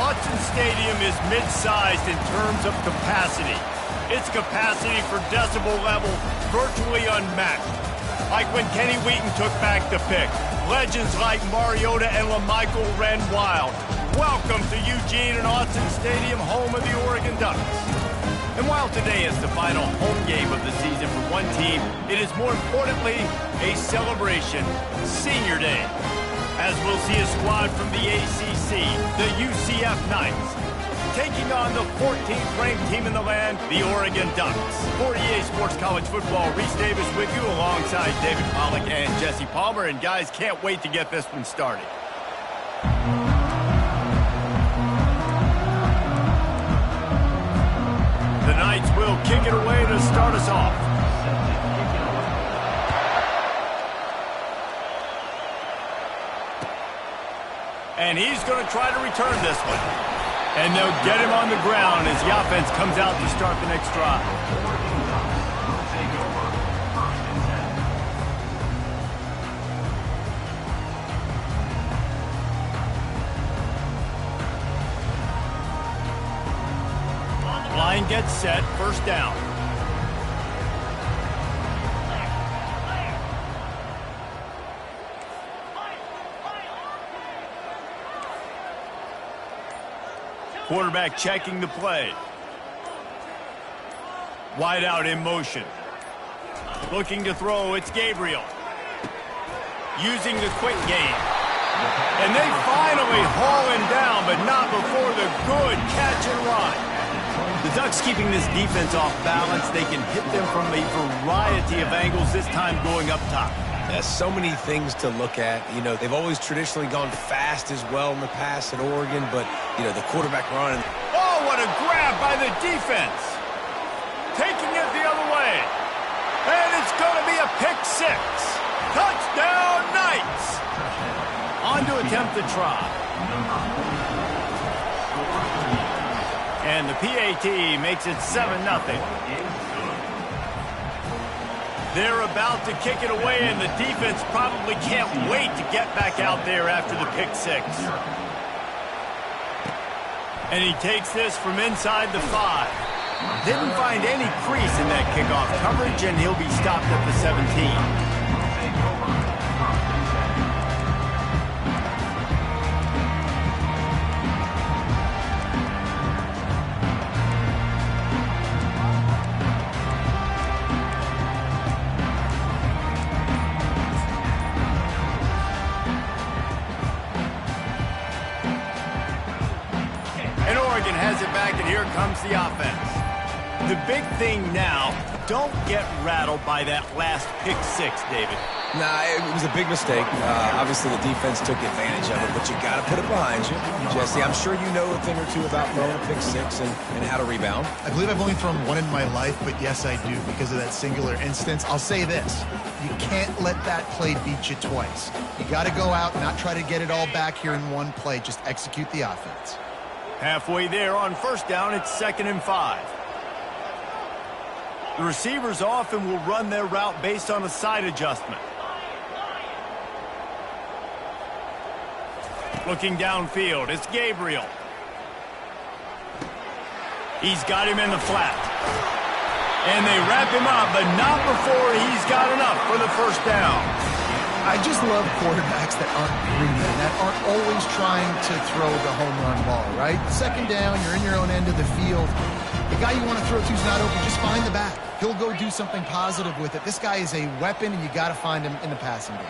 Autzen Stadium is mid-sized in terms of capacity. Its capacity for decibel level virtually unmatched. Like when Kenny Wheaton took back the pick. Legends like Mariota and LaMichael ran wild. Welcome to Eugene and Autzen Stadium, home of the Oregon Ducks. And while today is the final home game of the season for one team, it is more importantly a celebration, Senior Day. As we'll see a squad from the ACC, the UCF Knights, taking on the 14th ranked team in the land, the Oregon Ducks. For EA Sports College Football, Reese Davis with you alongside David Pollack and Jesse Palmer. And guys, can't wait to get this one started. The Knights will kick it away to start us off. And he's going to try to return this one. And they'll get him on the ground as the offense comes out to start the next drive. Line gets set, first down. Quarterback checking the play. Wide out in motion. Looking to throw, it's Gabriel. Using the quick game. And they finally haul him down, but not before the good catch and run. The Ducks keeping this defense off balance. They can hit them from a variety of angles, this time going up top. There's so many things to look at. You know, they've always traditionally gone fast as well in the past at Oregon, but, you know, the quarterback run. Oh, what a grab by the defense. Taking it the other way. And it's going to be a pick six. Touchdown, Knights. On to attempt the try. And the PAT makes it 7-0. They're about to kick it away, and the defense probably can't wait to get back out there after the pick six. And he takes this from inside the 5. Didn't find any crease in that kickoff coverage, and he'll be stopped at the 17. Here comes the offense. The big thing now, don't get rattled by that last pick six, David. Nah, it was a big mistake. Obviously, the defense took advantage of it, but you got to put it behind you. Jesse, I'm sure you know a thing or two about throwing a pick six and how to rebound. I believe I've only thrown one in my life, but yes, I do because of that singular instance. I'll say this. You can't let that play beat you twice. You got to go out and not try to get it all back here in one play. Just execute the offense. Halfway there on first down, it's 2nd and 5. The receivers often will run their route based on a side adjustment. Looking downfield, it's Gabriel. He's got him in the flat. And they wrap him up, but not before he's got enough for the first down. I just love quarterbacks that aren't greedy, that aren't always trying to throw the home run ball, right? Second down, you're in your own end of the field. The guy you want to throw to is not open. Just find the back. He'll go do something positive with it. This guy is a weapon, and you got to find him in the passing game.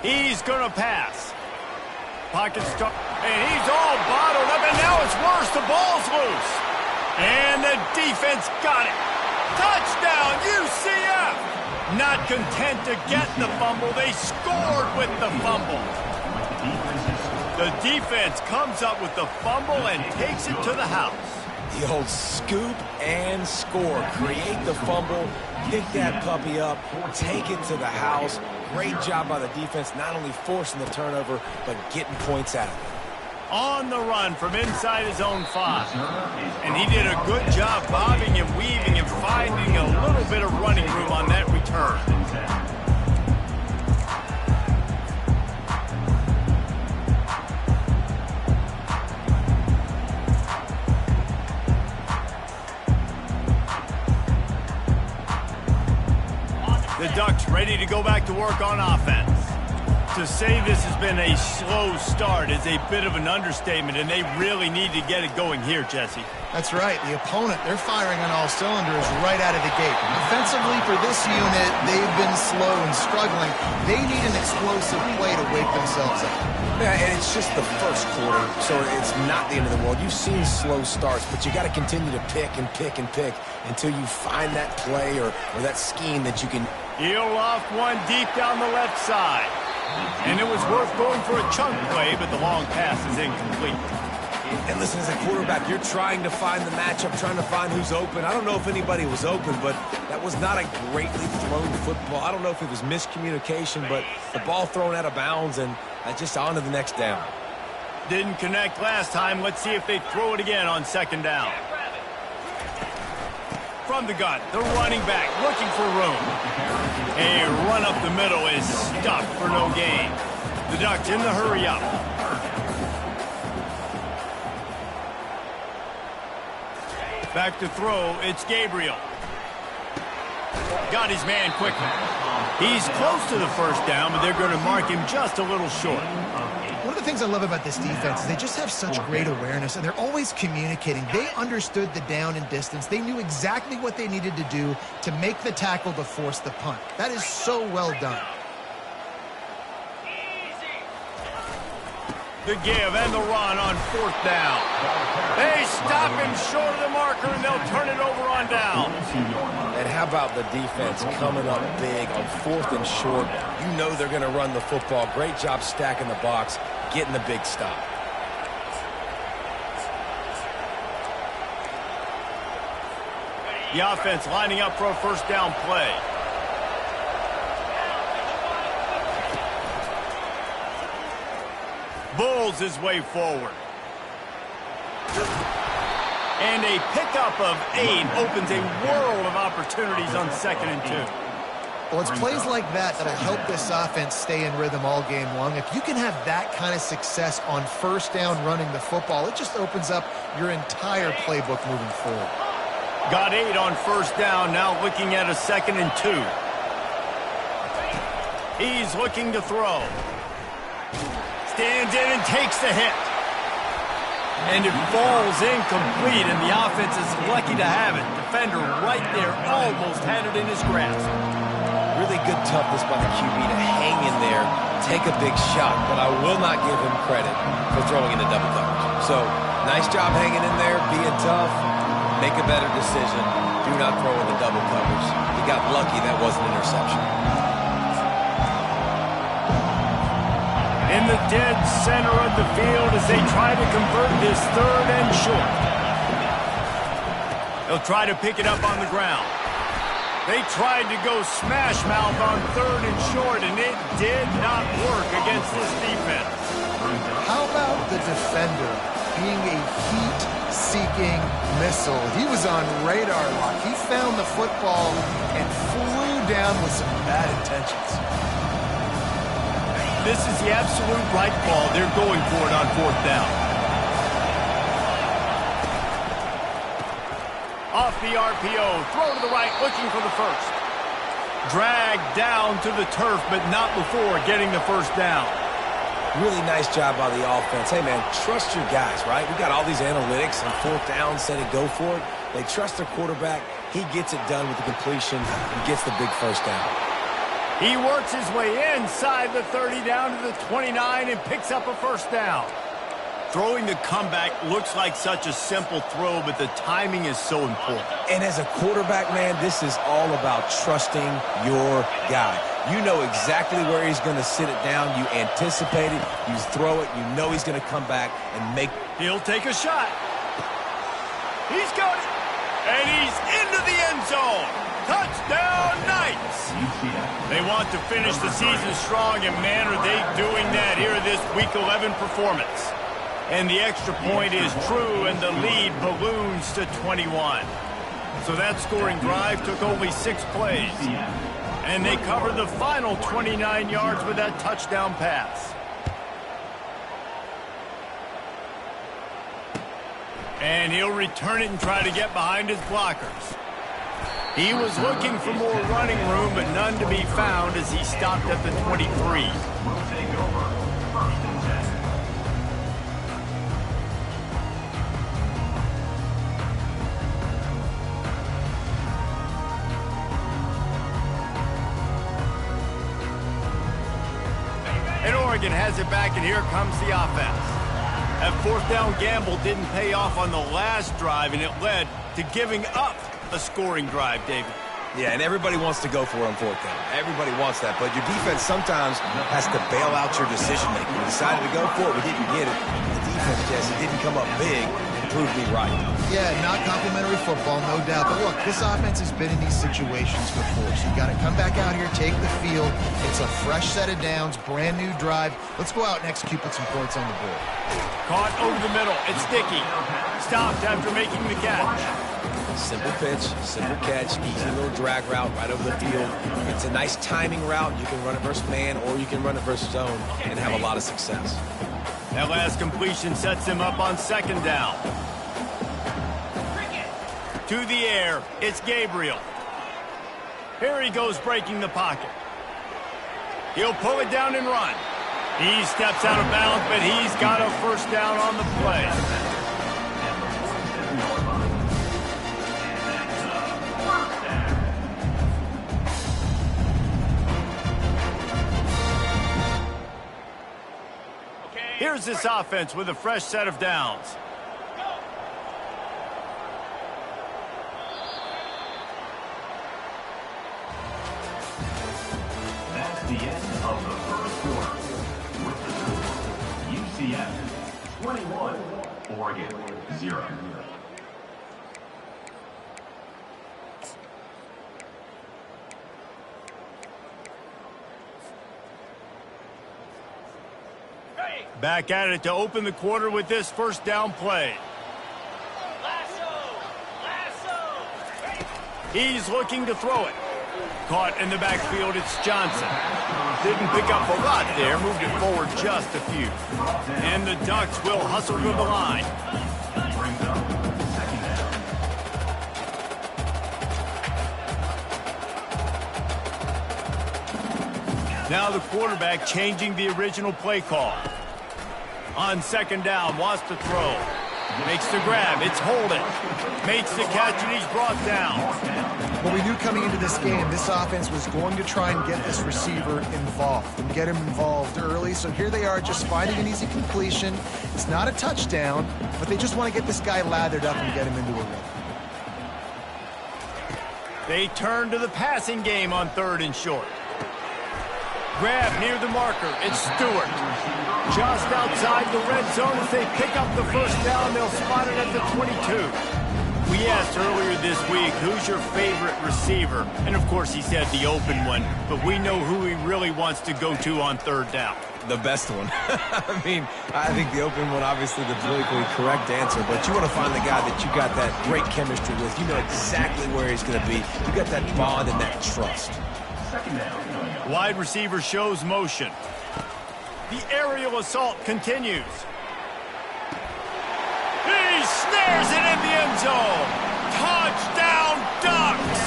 He's going to pass. Pocket start, and he's all bottled up, and now it's worse. The ball's loose. And the defense got it. Touchdown, UCF! Not content to get the fumble, they scored with the fumble. The defense comes up with the fumble and takes it to the house. The old scoop and score. Create the fumble, pick that puppy up, take it to the house. Great job by the defense, not only forcing the turnover, but getting points out of it. On the run from inside his own 5. And he did a good job bobbing and weaving and finding a little bit of running room on that return. The Ducks ready to go back to work on offense. To say this has been a slow start is a bit of an understatement, and they really need to get it going here, Jesse. That's right. The opponent, they're firing on all cylinders right out of the gate. Offensively, for this unit, they've been slow and struggling. They need an explosive play to wake themselves up. Yeah, and it's just the first quarter, so it's not the end of the world. You've seen slow starts, but you got to continue to pick and pick and pick until you find that play or that scheme that you can. He'll off one deep down the left side. And it was worth going for a chunk play, but the long pass is incomplete. And listen, as a quarterback, you're trying to find the matchup, trying to find who's open. I don't know if anybody was open, but that was not a greatly thrown football. I don't know if it was miscommunication, but the ball thrown out of bounds and just on to the next down. Didn't connect last time. Let's see if they throw it again on second down. From the gun, the running back looking for room. A run up the middle is stuck for no gain. The Ducks in the hurry up. Back to throw, it's Gabriel. Got his man quickly. He's close to the first down, but they're going to mark him just a little short. One of the things I love about this defense is they just have such great awareness, and they're always communicating. They understood the down and distance. They knew exactly what they needed to do to make the tackle to force the punt. That is so well done. The give and the run on fourth down. They stop him short of the marker, and they'll turn it over on down. And how about the defense coming up big on fourth and short? You know they're going to run the football. Great job stacking the box, getting the big stop. The offense lining up for a first down play. Bulls his way forward. And a pickup of 8 opens a world of opportunities on 2nd and 2. Well, it's plays like that that'll help this offense stay in rhythm all game long. If you can have that kind of success on first down running the football, it just opens up your entire playbook moving forward. Got 8 on first down, now looking at a 2nd and 2. He's looking to throw. Stands in and takes the hit. And it falls incomplete, and the offense is lucky to have it. Defender right there almost had it in his grasp. Really good toughness by the QB to hang in there, take a big shot, but I will not give him credit for throwing into double coverage. So, nice job hanging in there, being tough, make a better decision. Do not throw into double coverage. He got lucky that wasn't an interception. In the dead center of the field as they try to convert this 3rd and short. They'll try to pick it up on the ground. They tried to go smash mouth on 3rd and short, and it did not work against this defense. How about the defender being a heat-seeking missile? He was on radar lock. He found the football and flew down with some bad intentions. This is the absolute right call. They're going for it on 4th down. Off the RPO, throw to the right, looking for the first. Dragged down to the turf, but not before getting the first down. Really nice job by the offense. Hey, man, trust your guys, right? We got all these analytics on 4th down, set it, go for it. They trust their quarterback. He gets it done with the completion and gets the big first down. He works his way inside the 30 down to the 29 and picks up a first down. Throwing the comeback looks like such a simple throw, but the timing is so important. And as a quarterback, man, this is all about trusting your guy. You know exactly where he's going to sit it down. You anticipate it. You throw it. You know he's going to come back and make. He'll take a shot. He's got it. And he's into the end zone. Touchdown, Knights! They want to finish the season strong, and man, are they doing that here in this Week 11 performance. And the extra point is true, and the lead balloons to 21. So that scoring drive took only 6 plays. And they covered the final 29 yards with that touchdown pass. And he'll return it and try to get behind his blockers. He was looking for more running room, but none to be found as he stopped at the 23. And Oregon has it back, and here comes the offense. That fourth down gamble didn't pay off on the last drive, and it led to giving up a scoring drive, David. Yeah, and everybody wants to go for it on fourth down. Everybody wants that, but your defense sometimes has to bail out your decision-making. We decided to go for it. We didn't get it. The defense, Jesse, didn't come up big and proved me right. Yeah, not complimentary football, no doubt. But look, this offense has been in these situations before, so you got to come back out here, take the field. It's a fresh set of downs, brand new drive. Let's go out and execute, put some points on the board. Caught over the middle. It's Dickey. Stopped after making the catch. Simple pitch, simple catch, easy little drag route right over the field. It's a nice timing route. You can run it versus man or you can run it versus zone and have a lot of success. That last completion sets him up on second down. To the air, it's Gabriel. Here he goes breaking the pocket. He'll pull it down and run. He steps out of bounds, but he's got a first down on the play. Here's this offense with a fresh set of downs. That's the end of the first quarter. With the score, UCF 21, Oregon 0. Back at it to open the quarter with this first down play. He's looking to throw it. Caught in the backfield, it's Johnson. Didn't pick up a lot there, moved it forward just a few. And the Ducks will hustle to the line. Now the quarterback changing the original play call. On second down, wants to throw. Makes the grab, it's Holden. Makes the catch and he's brought down. Well, we knew coming into this game, this offense was going to try and get this receiver involved and get him involved early. So here they are just finding an easy completion. It's not a touchdown, but they just want to get this guy lathered up and get him into a rhythm. They turn to the passing game on third and short. Grab near the marker, it's Stewart. Just outside the red zone as they pick up the first down, they'll spot it at the 22. We asked earlier this week, who's your favorite receiver? And of course he said the open one, but we know who he really wants to go to on third down. The best one. I mean, I think the open one, obviously the politically correct answer, but you want to find the guy that you got that great chemistry with. You know exactly where he's going to be. You got that bond and that trust. Wide receiver shows motion. The aerial assault continues. He snares it in the end zone. Touchdown, Ducks!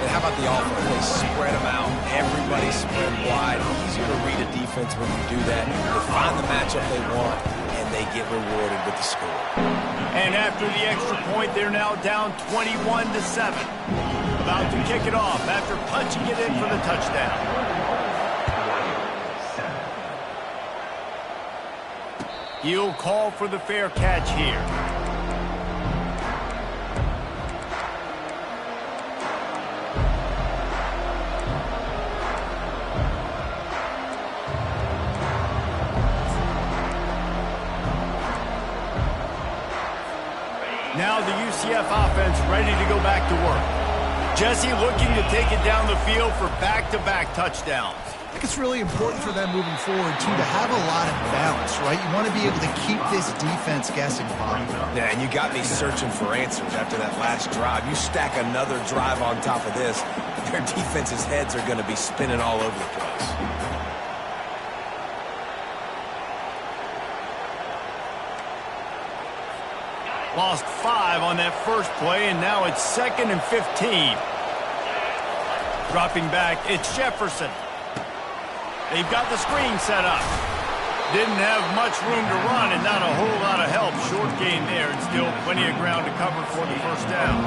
And how about the offense? They spread them out. Everybody spread wide. Easier to read a defense when you do that. They find the matchup they want, and they get rewarded with the score. And after the extra point, they're now down 21-7. About to kick it off after punching it in for the touchdown. He'll call for the fair catch here. Now the UCF offense ready to go back to work. Jesse looking to take it down the field for back-to-back touchdowns. I think it's really important for them moving forward, too, to have a lot of balance, right? You want to be able to keep this defense guessing, Bob. Yeah, and you got me searching for answers after that last drive. You stack another drive on top of this, their defense's heads are going to be spinning all over the place. Lost 5 on that first play, and now it's 2nd and 15. Dropping back, it's Jefferson. They've got the screen set up. Didn't have much room to run and not a whole lot of help. Short gain there and still plenty of ground to cover for the first down.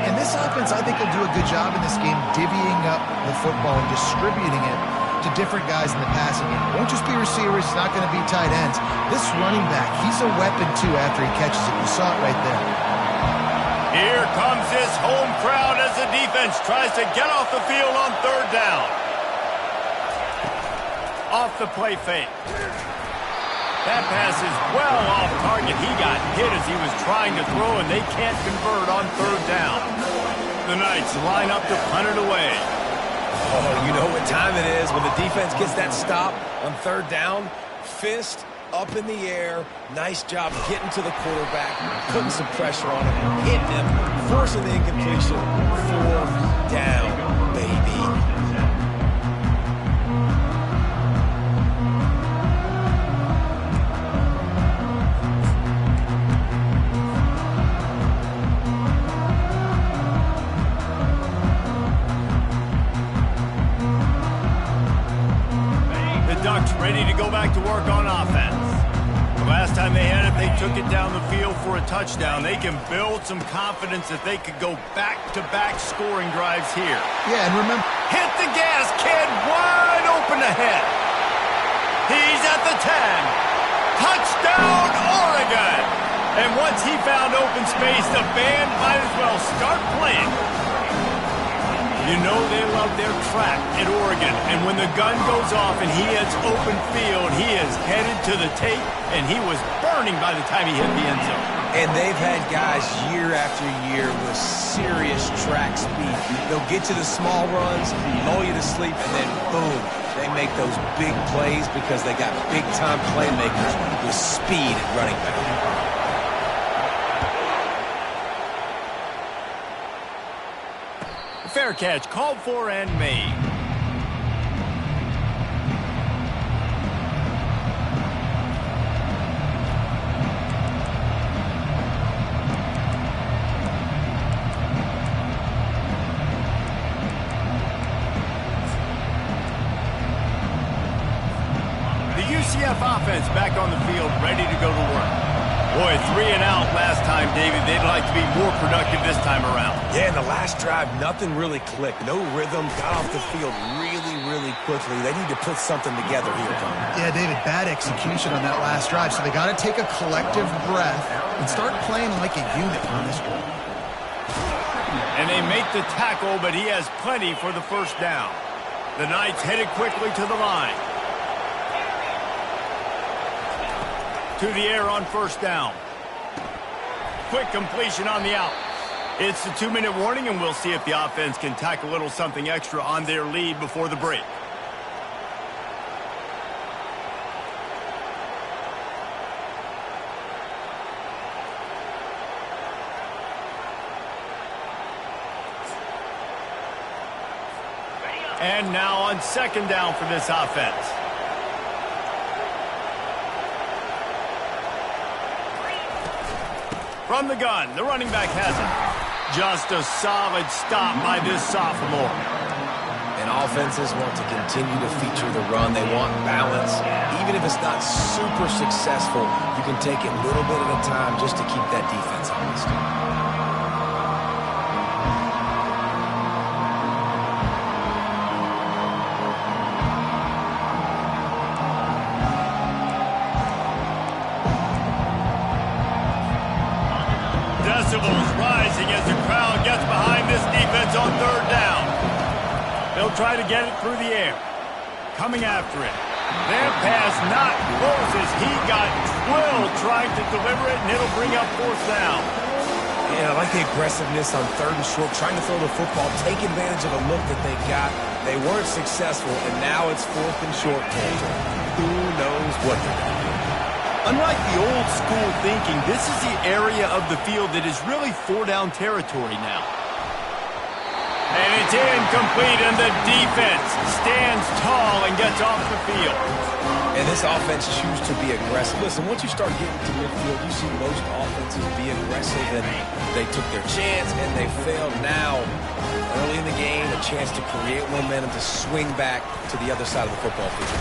And this offense, I think, will do a good job in this game divvying up the football and distributing it to different guys in the passing game. It won't just be receivers. It's not going to be tight ends. This running back, he's a weapon, too, after he catches it. You saw it right there. Here comes this home crowd as the defense tries to get off the field on 3rd down. Off the play fake. That pass is well off target. He got hit as he was trying to throw, and they can't convert on 3rd down. The Knights line up to punt it away. Oh, you know what time it is when the defense gets that stop on 3rd down. Fist up in the air. Nice job getting to the quarterback, putting some pressure on him, hitting him, forcing the incompletion. 4th down, baby. Ready to go back to work on offense. The last time they had it, they took it down the field for a touchdown. They can build some confidence that they could go back-to-back scoring drives here. Yeah, and remember... Hit the gas, kid! Wide open ahead. He's at the 10. Touchdown, Oregon! And once he found open space, the band might as well start playing. You know they love their track at Oregon, and when the gun goes off and he hits open field, he is headed to the tape, and he was burning by the time he hit the end zone. And they've had guys year after year with serious track speed. They'll get you the small runs, lull you to sleep, and then boom, they make those big plays because they got big-time playmakers with speed at running back. Fair catch, called for and made. The UCF offense back on the field, ready to go to work. Boy, 3 and out last time, David. They'd like to be more productive this time around. Yeah, in the last drive, nothing really clicked. No rhythm, got off the field really quickly. They need to put something together here, Tom. Yeah, David, bad execution on that last drive. So they got to take a collective breath and start playing like a unit on this one. And they make the tackle, but he has plenty for the first down. The Knights headed quickly to the line. To the air on first down. Quick completion on the out. It's the 2-minute warning, and we'll see if the offense can tack a little something extra on their lead before the break. And now on 2nd down for this offense. From the gun, the running back has it. Just a solid stop by this sophomore. And offenses want to continue to feature the run. They want balance. Even if it's not super successful, you can take it little bit at a time just to keep that defense honest. Decibels rising as the crowd gets behind this defense on 3rd down. They'll try to get it through the air. Coming after it. Their pass not close as he got drilled trying to deliver it, and it'll bring up 4th down. Yeah, like like the aggressiveness on 3rd and short, trying to throw the football, take advantage of the look that they got. They weren't successful, and now it's 4th and short territory. Who knows what they're going to do? Unlike the old school thinking, this is the area of the field that is really 4-down territory now. And it's incomplete, and the defense stands tall and gets off the field. And this offense chooses to be aggressive. Listen, once you start getting to midfield, you see most offenses be aggressive, and they took their chance, and they failed. Now, early in the game, a chance to create momentum to swing back to the other side of the football field.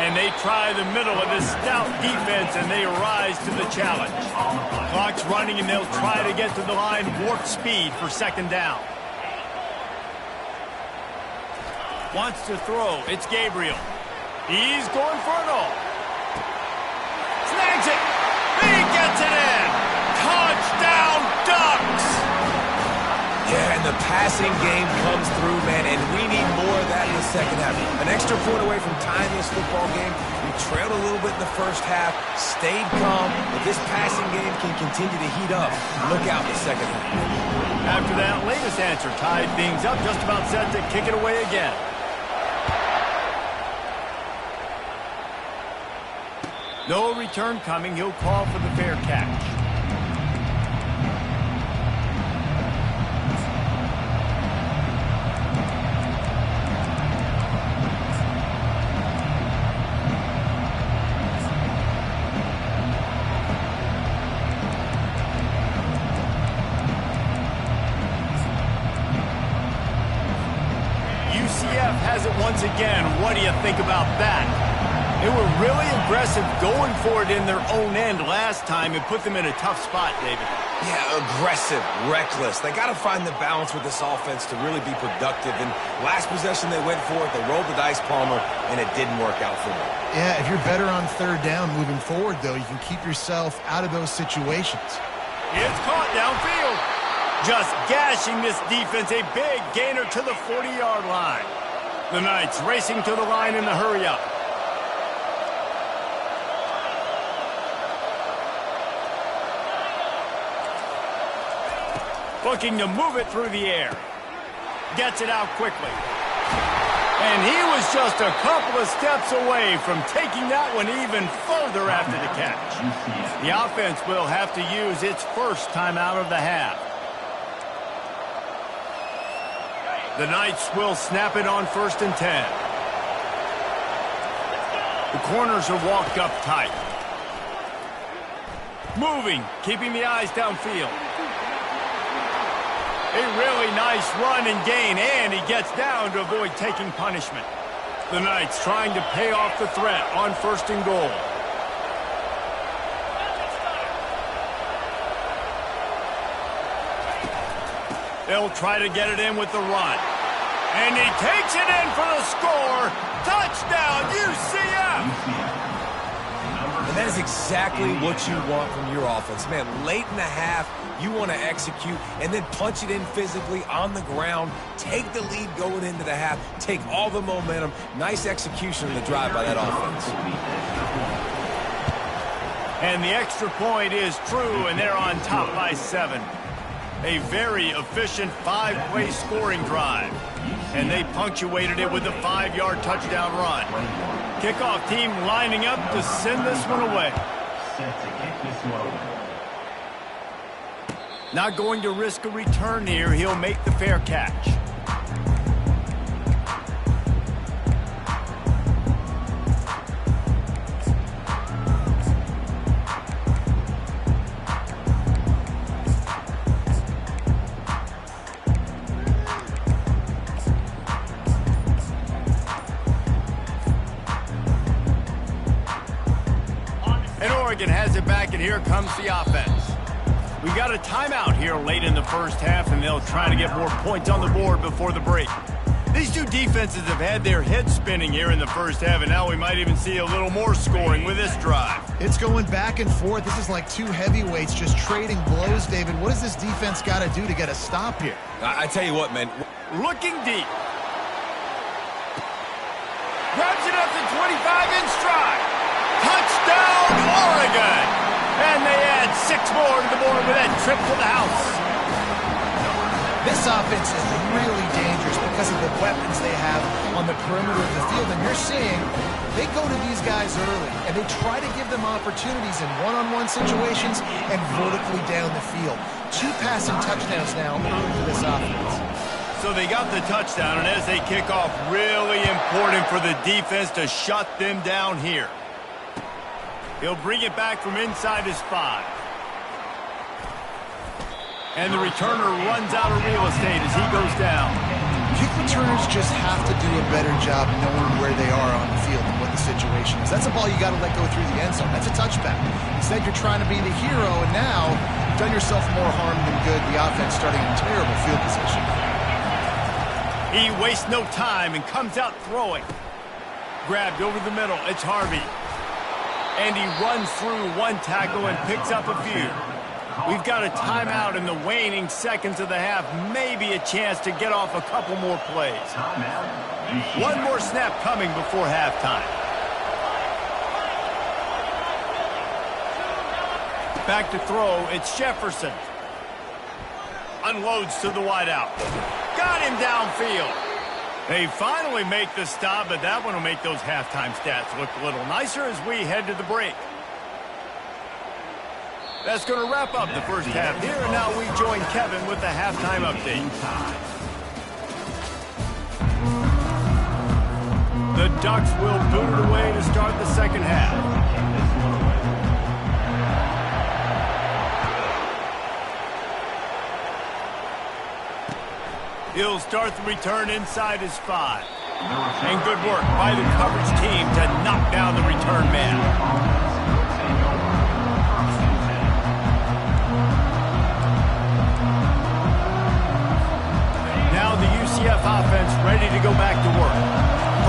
And they try the middle of this stout defense, and they rise to the challenge. Clock's running, and they'll try to get to the line warp speed for 2nd down. Wants to throw. It's Gabriel. He's going for it all. Snags it. He gets it in. Touchdown, Ducks! Yeah, and the passing game comes through, man, and we need more of that in the 2nd half. An extra point away from tying this football game. We trailed a little bit in the 1st half, stayed calm, but this passing game can continue to heat up. Look out in the 2nd half. After that latest answer tied things up, just about set to kick it away again. No return coming. He'll call for the fair catch. UCF has it once again. What do you think about that? They were really aggressive going for it in their own end last time and put them in a tough spot, David. Yeah, aggressive, reckless. They got to find the balance with this offense to really be productive. And last possession they went for it, they rolled the dice, Palmer, and it didn't work out for them. Yeah, if you're better on 3rd down moving forward, though, you can keep yourself out of those situations. It's caught downfield. Just gashing this defense, a big gainer to the 40-yard line. The Knights racing to the line in the hurry-up. Looking to move it through the air. Gets it out quickly. And he was just a couple of steps away from taking that one even further after the catch. The offense will have to use its first timeout of the half. The Knights will snap it on 1st and 10. The corners are walked up tight. Moving, keeping the eyes downfield. A really nice run and gain, and he gets down to avoid taking punishment. The Knights trying to pay off the threat on 1st and goal. They'll try to get it in with the run. And he takes it in for the score. Touchdown, UCF! And that is exactly what you want from your offense. Man, late in the half, you want to execute and then punch it in physically on the ground. Take the lead going into the half. Take all the momentum. Nice execution in the drive by that offense. And the extra point is true, and they're on top by 7. A very efficient 5-play scoring drive. And they punctuated it with a 5-yard touchdown run. Kickoff team lining up to send this one away. Set to kick this one away. Not going to risk a return here. He'll make the fair catch. And Oregon has it back, and here comes the offense. We got a timeout here late in the first half, and they'll try to get more points on the board before the break. These two defenses have had their heads spinning here in the first half, and now we might even see a little more scoring with this drive. It's going back and forth. This is like two heavyweights just trading blows, David. What does this defense got to do to get a stop here? I tell you what, man. Looking deep. Grabs it up to 25 in stride. Touchdown, Oregon! And they add 6 more to the board with that trip to the house. This offense is really dangerous because of the weapons they have on the perimeter of the field. And you're seeing they go to these guys early, and they try to give them opportunities in one-on-one situations and vertically down the field. 2 passing touchdowns now for this offense. So they got the touchdown, and as they kick off, really important for the defense to shut them down here. He'll bring it back from inside his 5. And the returner runs out of real estate as he goes down. Kick returners just have to do a better job knowing where they are on the field and what the situation is. That's a ball you got to let go through the end zone. That's a touchback. Instead, you're trying to be the hero, and now you've done yourself more harm than good. The offense starting in terrible field position. He wastes no time and comes out throwing. Grabbed over the middle. It's Harvey. And he runs through 1 tackle and picks up a few. We've got a timeout in the waning seconds of the half. Maybe a chance to get off a couple more plays. 1 more snap coming before halftime. Back to throw. It's Jefferson. Unloads to the wideout. Got him downfield. They finally make the stop, but that one will make those halftime stats look a little nicer as we head to the break. That's going to wrap up the first half here, and now we join Kevin with the halftime update. The Ducks will boot it away to start the second half. He'll start the return inside his 5. And good work by the coverage team to knock down the return man. Now the UCF offense ready to go back to work.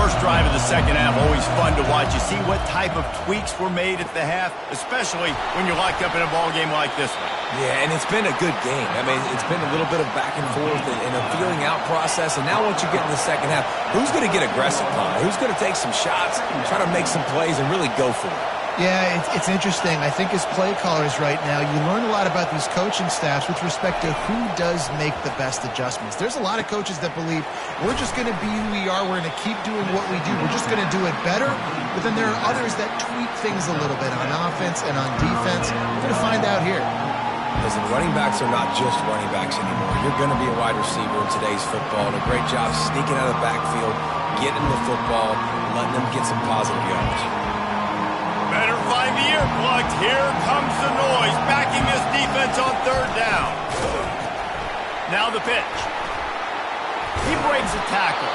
First drive of the second half, always fun to watch. You see what type of tweaks were made at the half, especially when you're locked up in a ball game like this one. Yeah, and it's been a good game. I mean, it's been a little bit of back and forth and a feeling out process. And now once you get in the second half, who's going to get aggressive, Connor? Who's going to take some shots, try to make some plays, and really go for it? Yeah, it's interesting. I think as play callers right now, you learn a lot about these coaching staffs with respect to who does make the best adjustments. There's a lot of coaches that believe we're just going to be who we are. We're going to keep doing what we do. We're just going to do it better. But then there are others that tweak things a little bit on offense and on defense. We're going to find out here. Listen, running backs are not just running backs anymore. You're going to be a wide receiver in today's football. And a great job sneaking out of the backfield, getting the football, letting them get some positive yards. Better find the earplugs. Here comes the noise, backing this defense on third down. Now the pitch. He breaks a tackle.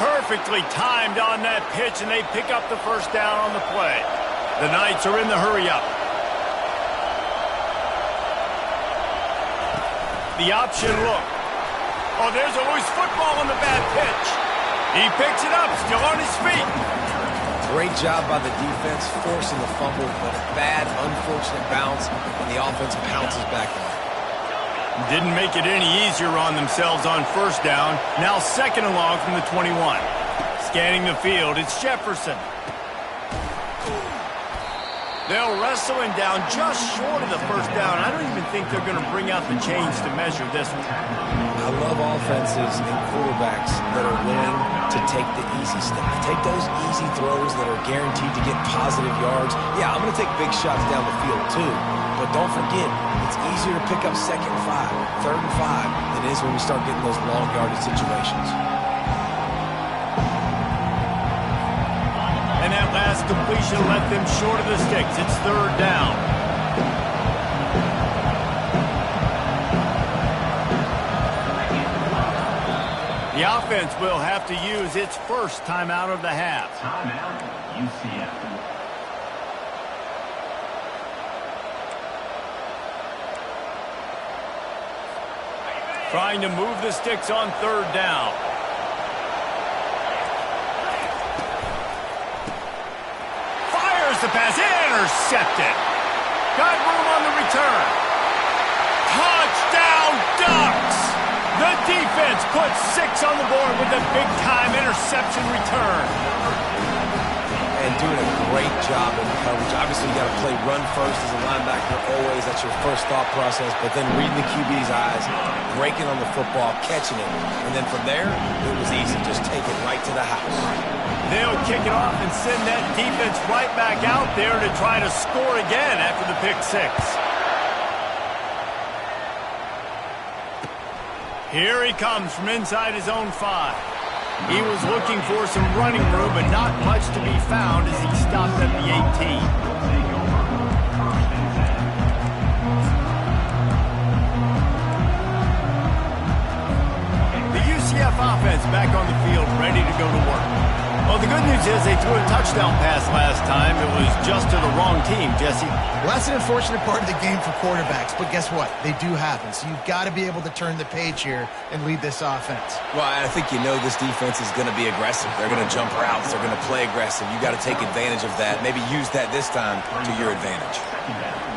Perfectly timed on that pitch, and they pick up the first down on the play. The Knights are in the hurry-up. The option look. Oh, there's always football on the bad pitch. He picks it up, still on his feet. Great job by the defense, forcing the fumble, but a bad, unfortunate bounce, and the offense pounces back on. Didn't make it any easier on themselves on first down. Now second and long from the 21. Scanning the field, it's Jefferson. They'll wrestle him down just short of the first down. I don't even think they're going to bring out the chains to measure this one. I love offenses and quarterbacks that are willing to take the easy stuff. Take those easy throws that are guaranteed to get positive yards. Yeah, I'm going to take big shots down the field too. But don't forget, it's easier to pick up second and 5, third and 5 than it is when we start getting those long yardage situations. And that last completion left them short of the sticks. It's third down. The offense will have to use its first timeout of the half. Timeout, UCF. Trying to move the sticks on third down. Fires the pass, intercepted. Got room on the return. Touchdown, Ducks! The defense puts 6 on the board with a big-time interception return. and doing a great job in coverage. Obviously, you got to play run first as a linebacker always. That's your first thought process. But then reading the QB's eyes, breaking on the football, catching it. And then from there, it was easy. Just take it right to the house. They'll kick it off and send that defense right back out there to try to score again after the pick six. Here he comes from inside his own 5. He was looking for some running room, but not much to be found as he stopped at the 18. The UCF offense back on the field, ready to go to work. Well, the good news is they threw a touchdown pass last time. It was just to the wrong team, Jesse. Well, that's an unfortunate part of the game for quarterbacks, but guess what? They do happen, so you've got to be able to turn the page here and lead this offense. Well, I think you know this defense is going to be aggressive. They're going to jump routes. They're going to play aggressive. You got to take advantage of that. Maybe use that this time to your advantage.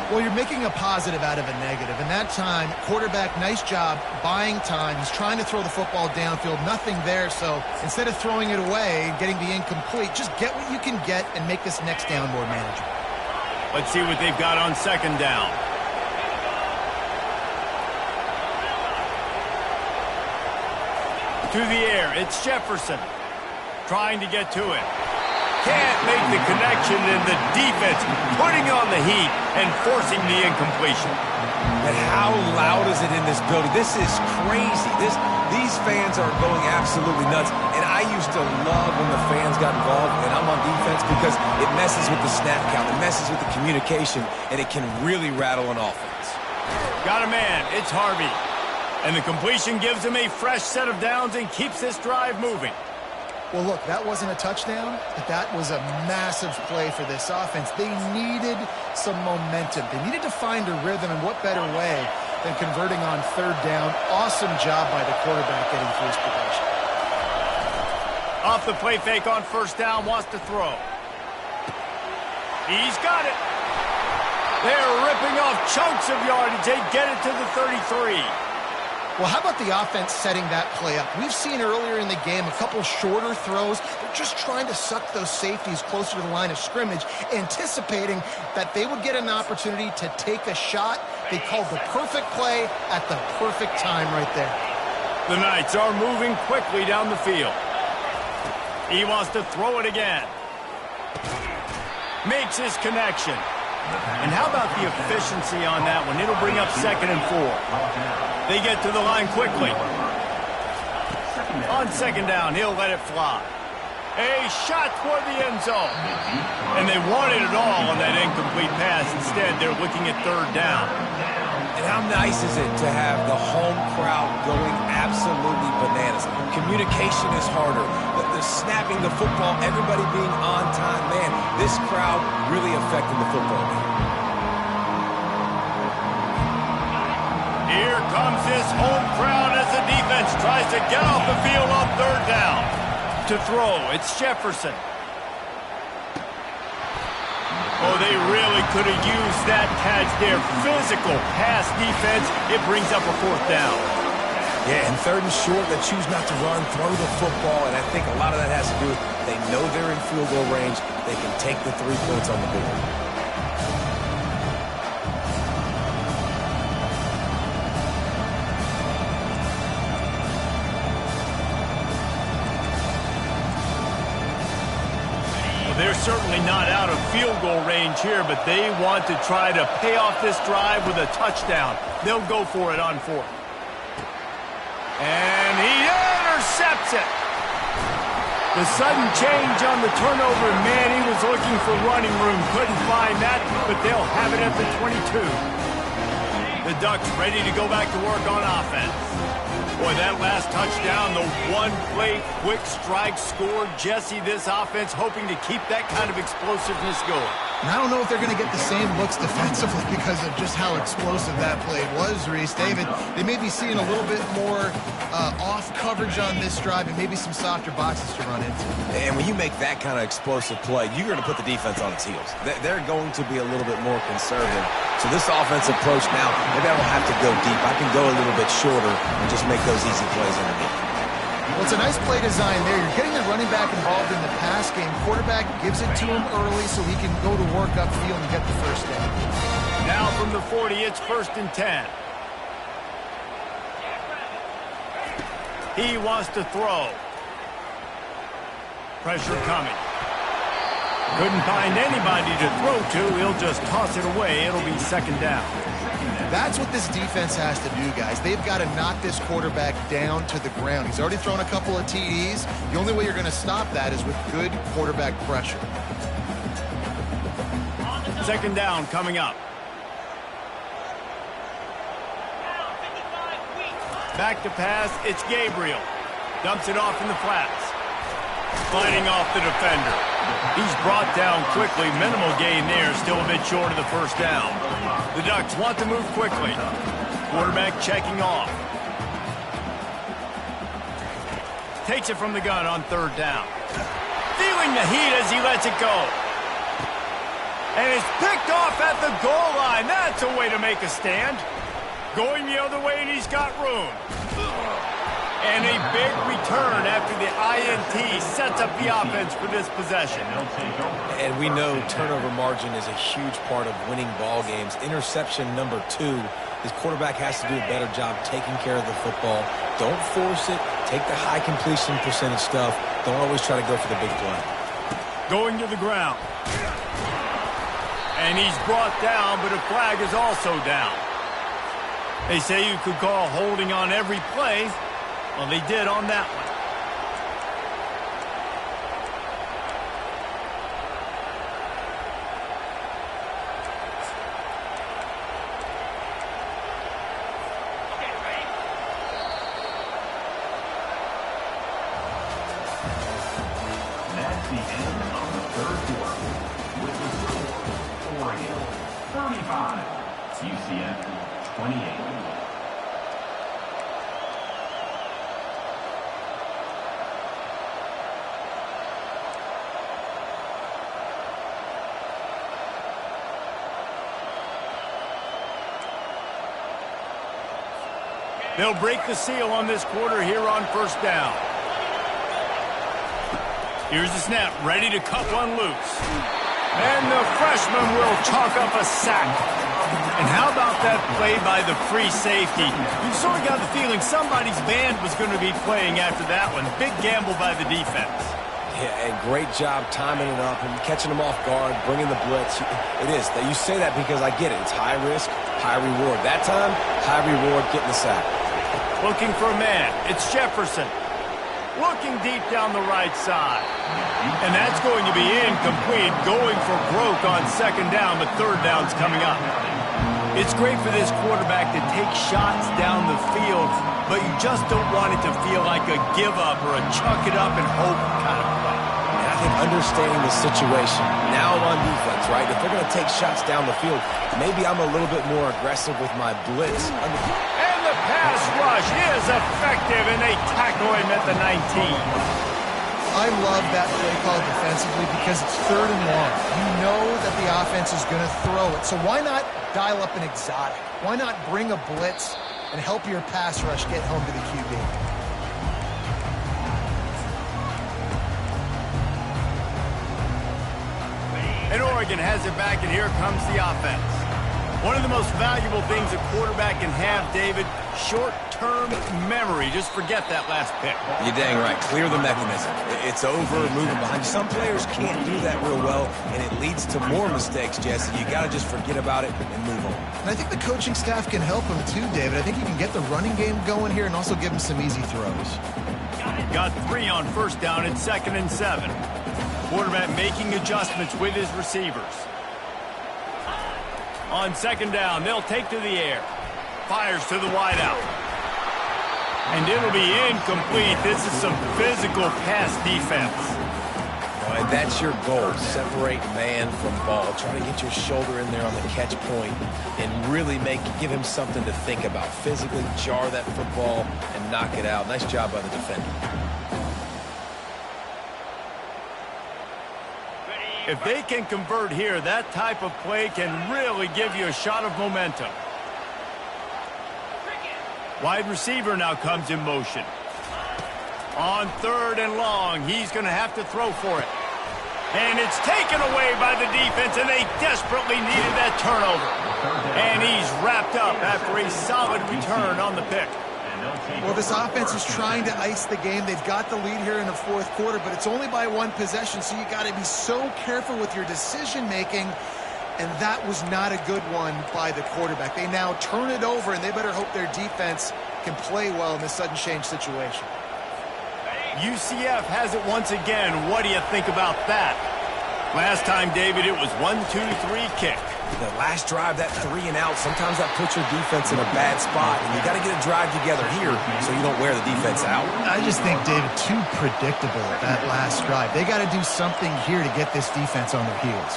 Well, you're making a positive out of a negative. And that time, quarterback, nice job buying time. He's trying to throw the football downfield. Nothing there, so instead of throwing it away and getting the incomplete, just get what you can get and make this next down more manageable. Let's see what they've got on second down. To the air, it's Jefferson trying to get to it. Can't make the connection, and the defense putting on the heat and forcing the incompletion. And how loud is it in this building? This is crazy. These fans are going absolutely nuts. And I used to love when the fans got involved, and I'm on defense, because it messes with the snap count, it messes with the communication, and it can really rattle an offense. Got a man, it's Harvey. And the completion gives him a fresh set of downs and keeps this drive moving. Well, look, that wasn't a touchdown, but that was a massive play for this offense. They needed some momentum. They needed to find a rhythm, and what better way than converting on third down. Awesome job by the quarterback getting through his progression. Off the play fake on first down, wants to throw. He's got it. They're ripping off chunks of yardage. They get it to the 33. Well, how about the offense setting that play up? We've seen earlier in the game a couple shorter throws. They're just trying to suck those safeties closer to the line of scrimmage, anticipating that they would get an opportunity to take a shot. They called the perfect play at the perfect time right there. The Knights are moving quickly down the field. He wants to throw it again. Makes his connection. And how about the efficiency on that one? It'll bring up 2nd and 4. They get to the line quickly. On second down, he'll let it fly. A shot toward the end zone. And they wanted it all on that incomplete pass. Instead, they're looking at third down. And how nice is it to have the home crowd going absolutely bananas? Communication is harder. The snapping the football, everybody being on time. Man, this crowd really affecting the football game. Here comes this home crowd as the defense tries to get off the field on third down. To throw, it's Jefferson. Oh, they really could have used that catch there. Physical pass defense. It brings up a fourth down. Yeah, and third and short, they choose not to run, throw the football, and I think a lot of that has to do with they know they're in field goal range. They can take the 3 points on the board. They're certainly not out of field goal range here, but they want to try to pay off this drive with a touchdown. They'll go for it on 4th. And he intercepts it. The sudden change on the turnover, man, he was looking for running room. Couldn't find that, but they'll have it at the 22. The Ducks ready to go back to work on offense. Boy, that last touchdown, the one-play quick strike scored. Jesse, this offense hoping to keep that kind of explosiveness going. And I don't know if they're going to get the same looks defensively because of just how explosive that play was, Reese. David, they may be seeing a little bit more off coverage on this drive and maybe some softer boxes to run into. And when you make that kind of explosive play, you're going to put the defense on its heels. They're going to be a little bit more conservative. So this offensive approach now, maybe I don't have to go deep. I can go a little bit shorter and just make those easy plays underneath. Well, it's a nice play design there. You're getting the running back involved in the pass game. Quarterback gives it to him early so he can go to work upfield and get the first down. Now from the 40, it's 1st and 10. He wants to throw. Pressure coming. Couldn't find anybody to throw to. He'll just toss it away. It'll be 2nd down. That's what this defense has to do, guys. They've got to knock this quarterback down to the ground. He's already thrown a couple of TDs. The only way you're going to stop that is with good quarterback pressure. 2nd down coming up. Back to pass, it's Gabriel. Dumps it off in the flats. Fighting off the defender. He's brought down quickly. Minimal gain there, still a bit short of the 1st down. The Ducks want to move quickly. Quarterback checking off. Takes it from the gun on 3rd down. Feeling the heat as he lets it go. And it's picked off at the goal line. That's a way to make a stand. Going the other way, and he's got room. And a big return after the INT sets up the offense for this possession. And we know turnover margin is a huge part of winning ball games. Interception number 2. His quarterback has to do a better job taking care of the football. Don't force it. Take the high completion percentage stuff. Don't always try to go for the big play. Going to the ground. And he's brought down, but a flag is also down. They say you could call holding on every play. Well, they did on that one. That's the end of the 3rd quarter. With the score, Oregon 35, UCF 28. They'll break the seal on this quarter here on 1st down. Here's the snap, ready to cut one loose. And the freshman will chalk up a sack. And how about that play by the free safety? You sort of got the feeling somebody's band was going to be playing after that one. Big gamble by the defense. Yeah, and great job timing it up and catching them off guard, bringing the blitz. It is. You say that because I get it. It's high risk, high reward. That time, high reward, getting the sack. Looking for a man. It's Jefferson. Looking deep down the right side. And that's going to be incomplete. Going for broke on 2nd down, but 3rd down's coming up. It's great for this quarterback to take shots down the field, but you just don't want it to feel like a give up or a chuck it up and hope kind of play. And I think understanding the situation, now I'm on defense, right? If they're going to take shots down the field, maybe I'm a little bit more aggressive with my blitz. And the pass rush is effective, and they tackle him at the 19. I love that play call defensively because it's 3rd and 1. You know that the offense is going to throw it, so why not dial up an exotic? Why not bring a blitz and help your pass rush get home to the QB? And Oregon has it back, and here comes the offense. One of the most valuable things a quarterback can have, David, short-term memory. Just forget that last pick. You're dang right. Clear the mechanism. It's over, moving behind. Some players can't do that real well, and it leads to more mistakes, Jesse. You got to just forget about it and move on. And I think the coaching staff can help him too, David. I think he can get the running game going here and also give him some easy throws. Got 3 on 1st down at 2nd and 7. Quarterback making adjustments with his receivers. On 2nd down, they'll take to the air. Fires to the wideout. And it'll be incomplete. This is some physical pass defense. And that's your goal. Separate man from ball. Try to get your shoulder in there on the catch point and really give him something to think about. Physically jar that football and knock it out. Nice job by the defender. If they can convert here, that type of play can really give you a shot of momentum. Wide receiver now comes in motion. On 3rd and long, he's going to have to throw for it. And it's taken away by the defense, and they desperately needed that turnover. And he's wrapped up after a solid return on the pick. Well, this offense is trying to ice the game. They've got the lead here in the 4th quarter, but it's only by 1 possession, so you got to be so careful with your decision-making, and that was not a good one by the quarterback. They now turn it over, and they better hope their defense can play well in this sudden change situation. UCF has it once again. What do you think about that? Last time, David, it was 1-2-3 kick. The last drive, that 3 and out, sometimes that puts your defense in a bad spot, and you got to get a drive together here so you don't wear the defense out. I just think, David, too predictable that last drive. They got to do something here to get this defense on their heels.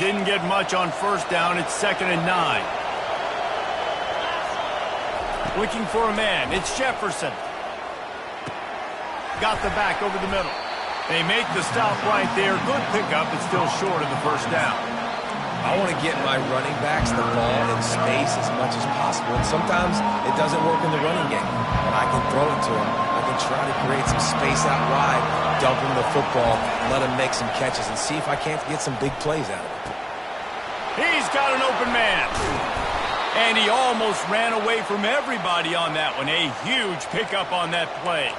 Didn't get much on 1st down. It's 2nd and 9. Looking for a man. It's Jefferson. Got the back over the middle. They make the stop right there. Good pickup. It's still short of the 1st down. I want to get my running backs the ball in space as much as possible. And sometimes it doesn't work in the running game. But I can throw it to them. I can try to create some space out wide, dump him the football, let him make some catches, and see if I can't get some big plays out of it. He's got an open man. And he almost ran away from everybody on that one. A huge pickup on that play.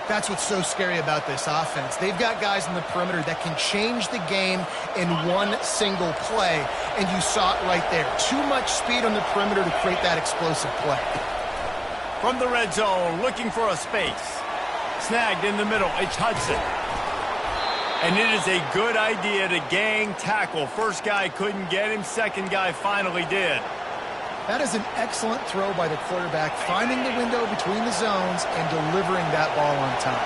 That's what's so scary about this offense. They've got guys in the perimeter that can change the game in one single play, and you saw it right there. Too much speed on the perimeter to create that explosive play. From the red zone, looking for a space. Snagged in the middle, it's Hudson. And it is a good idea to gang tackle. First guy couldn't get him, second guy finally did. That is an excellent throw by the quarterback, finding the window between the zones and delivering that ball on time.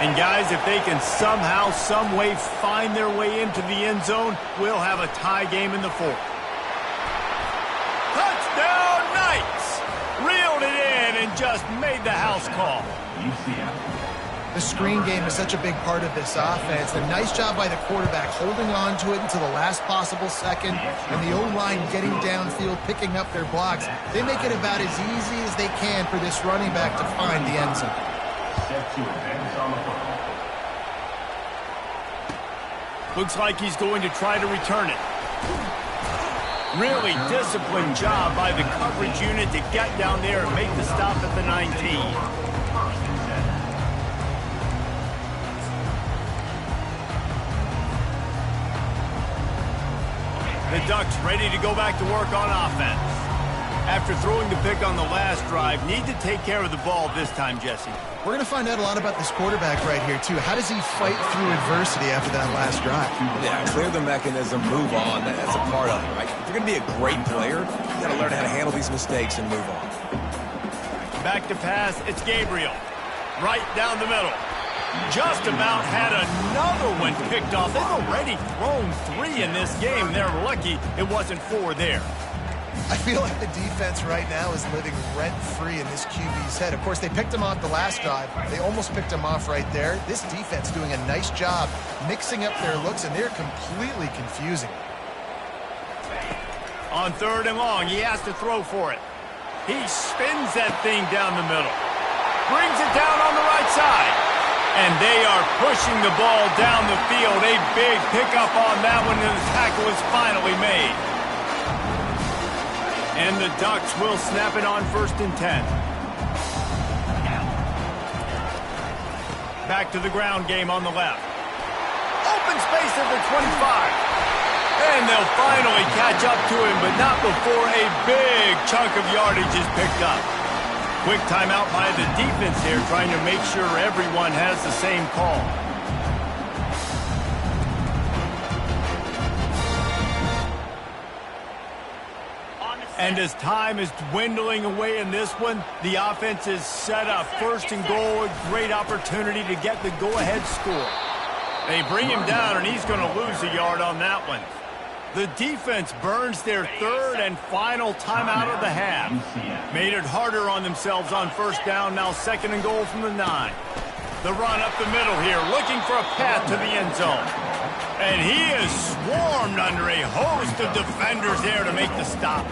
And guys, if they can somehow, some way find their way into the end zone, we'll have a tie game in the 4th. Touchdown Knights! Reeled it in and just made the house call. The screen game is such a big part of this offense. A nice job by the quarterback holding on to it until the last possible second, and the O-line getting downfield, picking up their blocks. They make it about as easy as they can for this running back to find the end zone. Looks like he's going to try to return it. Really disciplined job by the coverage unit to get down there and make the stop at the 19. The Ducks ready to go back to work on offense. After throwing the pick on the last drive, need to take care of the ball this time, Jesse. We're going to find out a lot about this quarterback right here, too. How does he fight through adversity after that last drive? Yeah, clear the mechanism, move on. That's a part of it, right? If you're going to be a great player, you got to learn how to handle these mistakes and move on. Back to pass, it's Gabriel. Right down the middle. Just about had another one picked off. They've already thrown 3 in this game. They're lucky it wasn't 4 there. I feel like the defense right now is living rent-free in this QB's head. Of course, they picked him off the last drive. They almost picked him off right there. This defense doing a nice job mixing up their looks, and they're completely confusing. On 3rd and long, he has to throw for it. He spins that thing down the middle. Brings it down on the right side. And they are pushing the ball down the field. A big pickup on that one, and the tackle is finally made. And the Ducks will snap it on 1st and 10. Back to the ground game on the left. Open space at the 25. And they'll finally catch up to him, but not before a big chunk of yardage is picked up. Quick timeout by the defense here, trying to make sure everyone has the same call. And as time is dwindling away in this one, the offense is set up. 1st and goal, a great opportunity to get the go-ahead score. They bring him down, and he's going to lose a yard on that one. The defense burns their 3rd and final timeout of the half. Made it harder on themselves on 1st down, now 2nd and goal from the 9. The run up the middle here, looking for a path to the end zone. And he is swarmed under a host of defenders there to make the stop.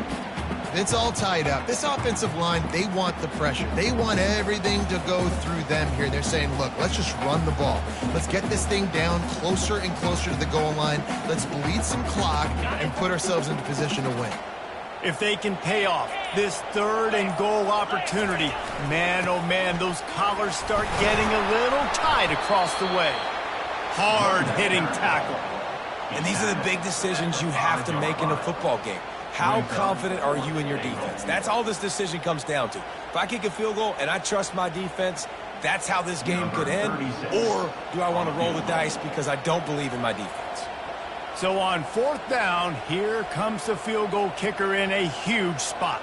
It's all tied up. This offensive line, they want the pressure. They want everything to go through them here. They're saying, look, let's just run the ball. Let's get this thing down closer and closer to the goal line. Let's bleed some clock and put ourselves into position to win. If they can pay off this 3rd and goal opportunity, man, oh man, those collars start getting a little tight across the way. Hard-hitting tackle. And these are the big decisions you have to make in a football game. How confident are you in your defense? That's all this decision comes down to. If I kick a field goal and I trust my defense, that's how this game could end. Or do I want to roll the dice because I don't believe in my defense? So on 4th down, here comes the field goal kicker in a huge spot.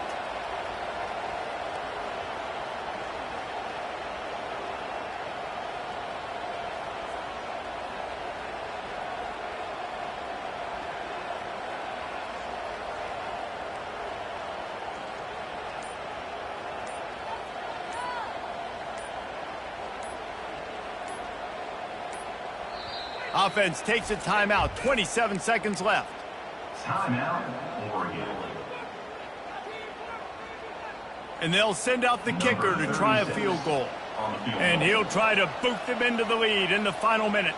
Offense takes a timeout, 27 seconds left. Timeout, Oregon. And they'll send out the kicker to try a field goal. And he'll try to boot them into the lead in the final minute.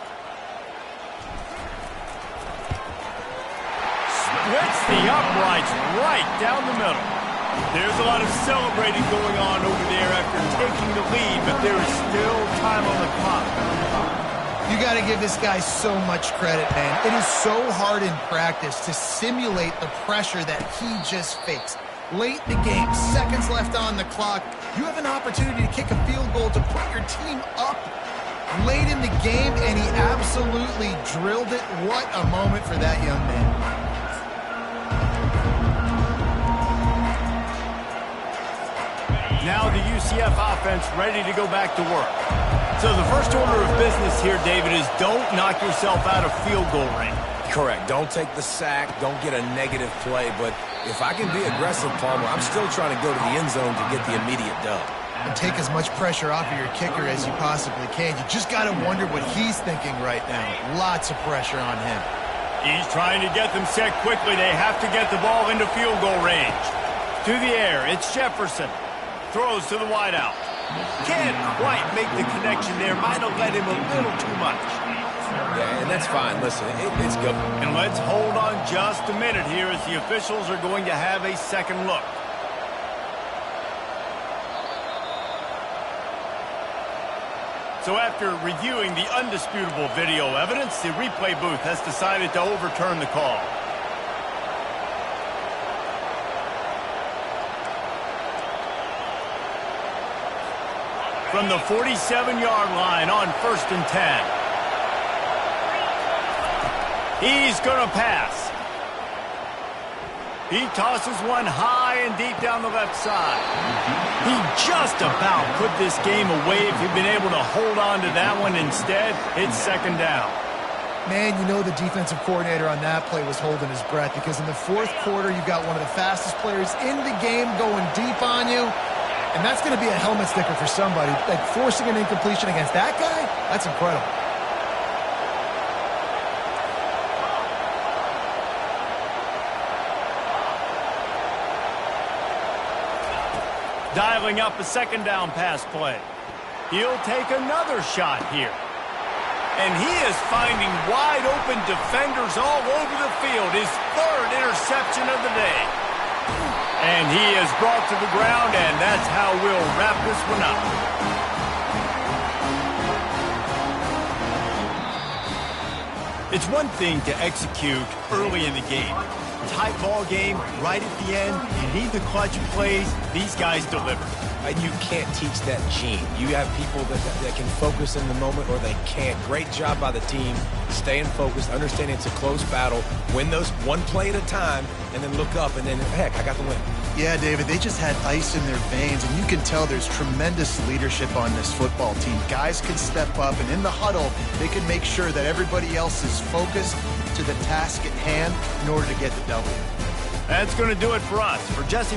Splits the uprights right down the middle. There's a lot of celebrating going on over there after taking the lead, but there is still time on the clock. You got to give this guy so much credit, man. It is so hard in practice to simulate the pressure that he just faced. Late in the game, seconds left on the clock, you have an opportunity to kick a field goal to put your team up late in the game, and he absolutely drilled it. What a moment for that young man. Now the UCF offense ready to go back to work. So the first order of business here, David, is don't knock yourself out of field goal range. Correct. Don't take the sack. Don't get a negative play. But if I can be aggressive, Palmer, I'm still trying to go to the end zone to get the immediate dub. And take as much pressure off of your kicker as you possibly can. You just got to wonder what he's thinking right now. Lots of pressure on him. He's trying to get them set quickly. They have to get the ball into field goal range. To the air, it's Jefferson. Throws to the wideout. Can't quite make the connection there. Might have led him a little too much. Yeah, and that's fine. Listen, it's good. And let's hold on just a minute here as the officials are going to have a second look. So after reviewing the undisputable video evidence, the replay booth has decided to overturn the call. From the 47-yard line on 1st and 10. He's going to pass. He tosses one high and deep down the left side. He just about put this game away if he'd been able to hold on to that one. Instead, it's 2nd down. Man, you know the defensive coordinator on that play was holding his breath because in the 4th quarter, you've got one of the fastest players in the game going deep on you. And that's going to be a helmet sticker for somebody. Like forcing an incompletion against that guy, that's incredible. Dialing up a 2nd down pass play. He'll take another shot here. And he is finding wide open defenders all over the field. His 3rd interception of the day. And he is brought to the ground, and that's how we'll wrap this one up. It's one thing to execute early in the game. Tight ball game, right at the end, you need the clutch plays. These guys deliver. And you can't teach that gene. You have people that can focus in the moment or they can't. Great job by the team, staying focused, understanding it's a close battle, win those one play at a time, and then look up, and then, heck, I got the win. Yeah, David, they just had ice in their veins, and you can tell there's tremendous leadership on this football team. Guys can step up, and in the huddle, they can make sure that everybody else is focused to the task at hand in order to get the W. That's going to do it for us. For Jesse